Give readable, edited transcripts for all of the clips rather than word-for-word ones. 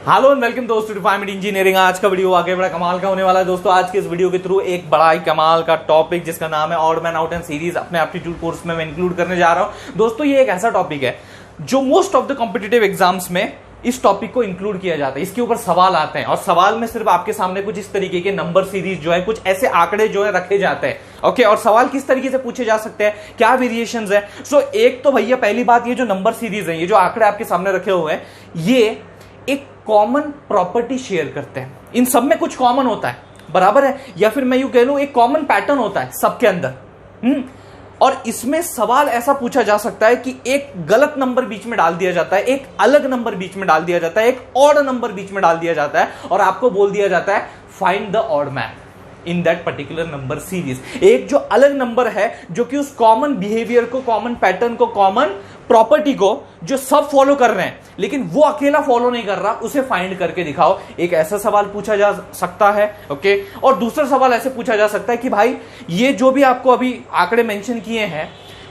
Hello and welcome दोस्तों to five minute engineering. आज का वीडियो आगे बड़ा कमाल का होने वाला है दोस्तों। आज के इस वीडियो के थ्रू एक बड़ा ही कमाल का टॉपिक जिसका नाम है odd man out and series अपने एप्टीट्यूड कोर्स में मैं इंक्लूड करने जा रहा हूं दोस्तों। ये एक ऐसा टॉपिक है जो most of the competitive exams में इस टॉपिक को इंक्लूड किया जाता है। इसके ऊपर सवाल आते हैं और सवाल में सिर्फ आपके सामने कुछ इस तरीके के नंबर सीरीज जो है, कुछ ऐसे आंकड़े जो है रखे जाते हैं। ओके, और सवाल किस तरीके से पूछे जा सकते हैं, क्या वेरिएशंस है। सो एक तो भैया पहली बात, ये जो नंबर सीरीज है, ये जो आंकड़े आपके सामने रखे हुए हैं, ये एक कॉमन प्रॉपर्टी शेयर करते हैं। इन सब में कुछ कॉमन होता है, बराबर है, या फिर मैं यूं कह लूं एक कॉमन पैटर्न होता है सबके अंदर। और इसमें सवाल ऐसा पूछा जा सकता है कि एक गलत नंबर बीच में डाल दिया जाता है, एक अलग नंबर बीच में डाल दिया जाता है, एक ऑड नंबर बीच में डाल दिया जाता है और आपको बोल दिया जाता है find the odd man in that particular number series. एक जो अलग नंबर है जो कि उस कॉमन बिहेवियर को, कॉमन पैटर्न को, कॉमन प्रॉपर्टी को जो सब फॉलो कर रहे हैं लेकिन वो अकेला फॉलो नहीं कर रहा, उसे फाइंड करके दिखाओ। एक ऐसा सवाल पूछा जा सकता है। ओके, और दूसरा सवाल ऐसे पूछा जा सकता है कि भाई ये जो भी आपको अभी आंकड़े मेंशन किए हैं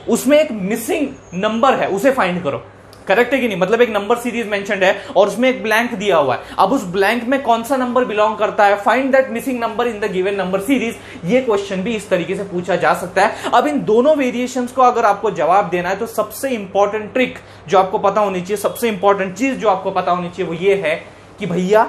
उसमें एक मिसिंग नंबर है, उसे फाइंड करो। करेक्ट है कि नहीं? मतलब एक नंबर सीरीज मेंशन्ड है और उसमें एक ब्लैंक दिया हुआ है, अब उस ब्लैंक में कौन सा नंबर बिलोंग करता है, find that missing number in the given number series. ये क्वेश्चन भी इस तरीके से पूछा जा सकता है। अब इन दोनों वेरिएशंस को अगर आपको जवाब देना है तो सबसे इंपॉर्टेंट ट्रिक जो आपको पता होनी चाहिए, सबसे इंपॉर्टेंट चीज जो आपको पता होनी चाहिए वो ये है कि भैया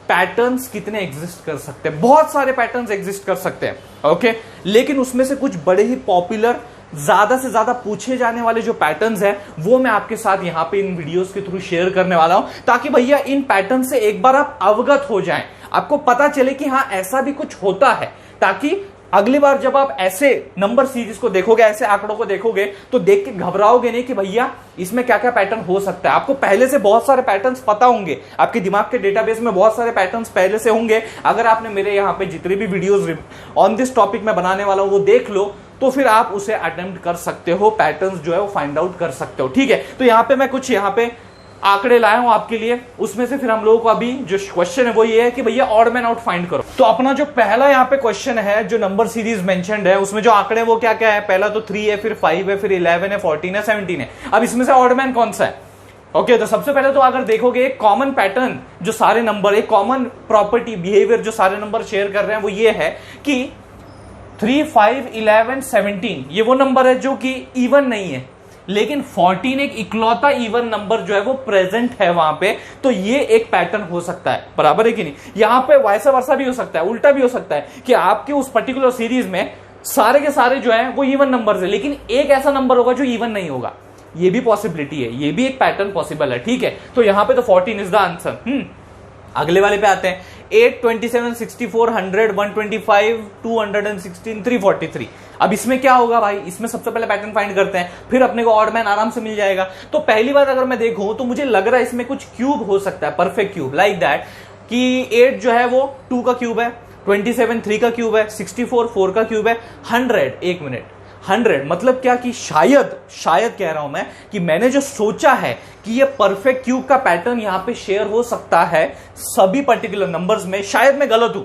पैटर्न्स कितने एग्जिस्ट कर सकते हैं। बहुत सारे पैटर्न्स एग्जिस्ट कर सकते हैं, ओके, लेकिन उसमें से कुछ बड़े ही पॉपुलर, ज्यादा से ज्यादा पूछे जाने वाले जो पैटर्न्स हैं वो मैं आपके साथ यहां पे इन वीडियोस के थ्रू शेयर करने वाला हूं, ताकि भैया इन पैटर्न से एक बार आप अवगत हो जाएं, आपको पता चले कि हां ऐसा भी कुछ होता है, ताकि अगली बार जब आप ऐसे नंबर सीरीज को देखोगे, ऐसे आंकड़ों को देखोगे तो देख के घबराओगे नहीं कि भैया इसमें क्या क्या पैटर्न हो सकता है। आपको पहले से बहुत सारे पैटर्न्स पता होंगे, आपके दिमाग के डेटाबेस में बहुत सारे पैटर्न्स पहले से होंगे। अगर आपने मेरे यहाँ पे जितने भी वीडियोस ऑन दिस टॉपिक में बनाने वाला हूं वो देख लो तो फिर आप उसे अटेम्प्ट कर सकते हो, पैटर्न्स जो है वो फाइंड आउट कर सकते हो। ठीक है, तो यहाँ पे मैं कुछ यहाँ पे आंकड़े लाया हूं आपके लिए, उसमें से फिर हम लोगों को अभी जो क्वेश्चन है वो ये है कि भैया ऑड मैन आउट फाइंड करो। तो अपना जो पहला यहाँ पे क्वेश्चन है, जो नंबर सीरीज मेंशन्ड है, उसमें जो आंकड़े वो क्या क्या है, पहला तो 3 है, फिर 5 है, फिर 11 है, 14 है, 17 है। अब इसमें से ऑड मैन कौन सा है? ओके, तो सबसे पहले तो अगर देखोगे एक कॉमन पैटर्न जो सारे नंबर, एक कॉमन प्रॉपर्टी बिहेवियर जो सारे नंबर शेयर कर रहे हैं वो ये है कि 3, 5, 11, 17 ये वो नंबर है जो कि इवन नहीं है, लेकिन 14 एक इकलौता इवन नंबर जो है वो प्रेजेंट है वहां पे। तो ये एक पैटर्न हो सकता है, बराबर है कि नहीं? यहां पे वैसा वर्सा भी हो सकता है, उल्टा भी हो सकता है कि आपके उस पर्टिकुलर सीरीज में सारे के सारे जो है वो इवन नंबर है, लेकिन एक ऐसा नंबर होगा जो इवन नहीं होगा। ये भी पॉसिबिलिटी है, ये भी एक पैटर्न पॉसिबल है। ठीक है, तो यहां पे तो 14 इज द आंसर। अगले वाले पे आते हैं, 8, 27, 64, 100, 125, 216, 343। अब इसमें क्या होगा भाई? इसमें सबसे पहले पैटर्न फाइंड करते हैं, फिर अपने को ऑड मैन आराम से मिल जाएगा। तो पहली बात अगर मैं देखूं तो मुझे लग रहा है इसमें कुछ क्यूब हो सकता है, परफेक्ट क्यूब, लाइक दैट कि 8 जो है वो 2 का क्यूब है, 27 3 का क्यूब है, 64 4 का क्यूब है, 100 एक मिनट 100 मतलब क्या कि शायद कह रहा हूं मैं कि मैंने जो सोचा है कि ये परफेक्ट क्यूब का पैटर्न यहां पे शेयर हो सकता है सभी पर्टिकुलर नंबर्स में। शायद मैं गलत हूं,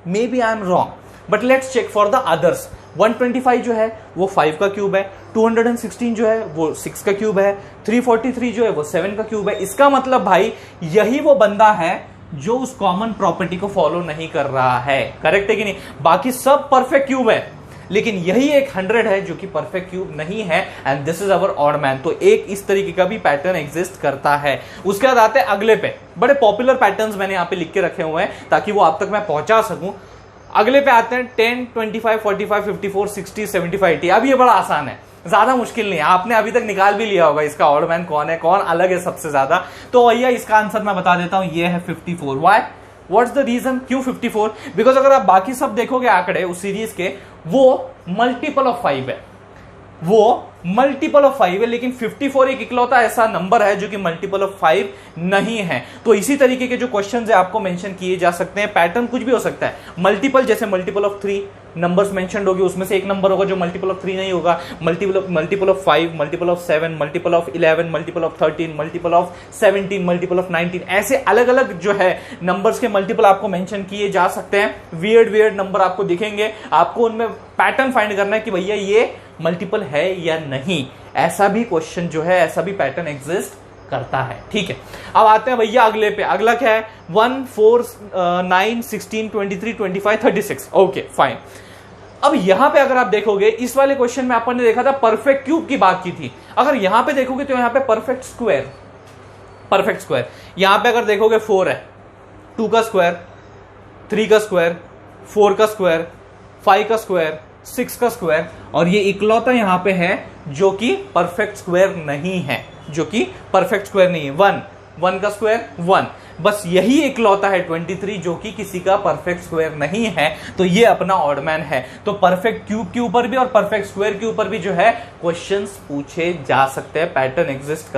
maybe I am wrong, but let's check for the others. 125 जो है वो 5 का क्यूब है, 216 जो है वो 6 का क्यूब है, 343 जो है वो 7 का क्यूब है। इसका मतलब भाई यही वो बंदा है जो उस कॉमन प्रॉपर्टी को फॉलो नहीं कर रहा है। करेक्ट है कि नहीं? बाकी सब परफेक्ट क्यूब है, लेकिन यही एक 100 है जो कि परफेक्ट क्यूब नहीं है, and this is our odd man. तो एक इस तरीके का भी पैटर्न एग्जिस्ट करता है। उसके बाद आते हैं अगले पे, बड़े पॉपुलर पैटर्न्स मैंने यहां पे लिख के रखे हुए हैं ताकि वो आप तक मैं पहुंचा सकूं। अगले पे आते हैं 10, 25, 45, 54, 60, 75, 80। अब ये बड़ा आसान है, ज्यादा मुश्किल नहीं है, आपने अभी तक निकाल भी लिया होगा इसका ऑड मैन कौन है, कौन अलग है सबसे ज्यादा। तो भैया इसका आंसर मैं बता देता हूं, ये है 54। वाई? What's the reason? क्यों 54? बिकॉज अगर आप बाकी सब देखोगे आंकड़े उस सीरीज के, वो मल्टीपल ऑफ 5 है, वो मल्टीपल ऑफ 5 है, लेकिन 54 एक इकलौता ऐसा नंबर है जो कि मल्टीपल ऑफ 5 नहीं है। तो इसी तरीके के जो क्वेश्चंस है आपको मेंशन किए जा सकते हैं। पैटर्न कुछ भी हो सकता है, मल्टीपल जैसे मल्टीपल ऑफ 3 नंबर्स मेंशन्ड होगी, उसमें से एक नंबर होगा जो मल्टीपल ऑफ 3 नहीं होगा, multiple of 5, multiple of 7, multiple of 11, multiple of 13, multiple of 17, multiple of 19, ऐसे अलग अलग जो है नंबर्स के मल्टीपल आपको मेंशन किए जा सकते हैं। वियर्ड नंबर आपको दिखेंगे, आपको उनमें पैटर्न फाइंड करना है कि भैया ये मल्टीपल है या नहीं। ऐसा भी क्वेश्चन जो है, ऐसा भी पैटर्न एग्जिस्ट करता है। ठीक है, अब आते हैं भैया अगले पे। अगला क्या है? 1, 4, 9, 16, 23, 25, 36। Okay fine. अब यहां पे अगर आप देखोगे, इस वाले क्वेश्चन में अपन ने देखा था परफेक्ट क्यूब की बात की थी। अगर यहां पे देखोगे तो यहां पे परफेक्ट स्क्वायर यहां पे अगर देखोगे 4 है, 2 का स्क्वायर, 3 का स्क्वायर, 4 का स्क्वायर, 5 का स्क्वायर, 6 का स्क्वायर, और ये इकलौता यहां पे है जो कि परफेक्ट स्क्वायर नहीं है, 1 का स्क्वायर 1, बस यही इकलौता है 23 जो कि किसी का परफेक्ट स्क्वायर नहीं है। तो ये अपना ऑडमैन है। तो परफेक्ट क्यूब के ऊपर भी और परफेक्ट स्क्वायर के ऊपर भी जो है क्वेश्चंस पूछे जा सकते हैं, पैटर्न एग्जिस्ट कर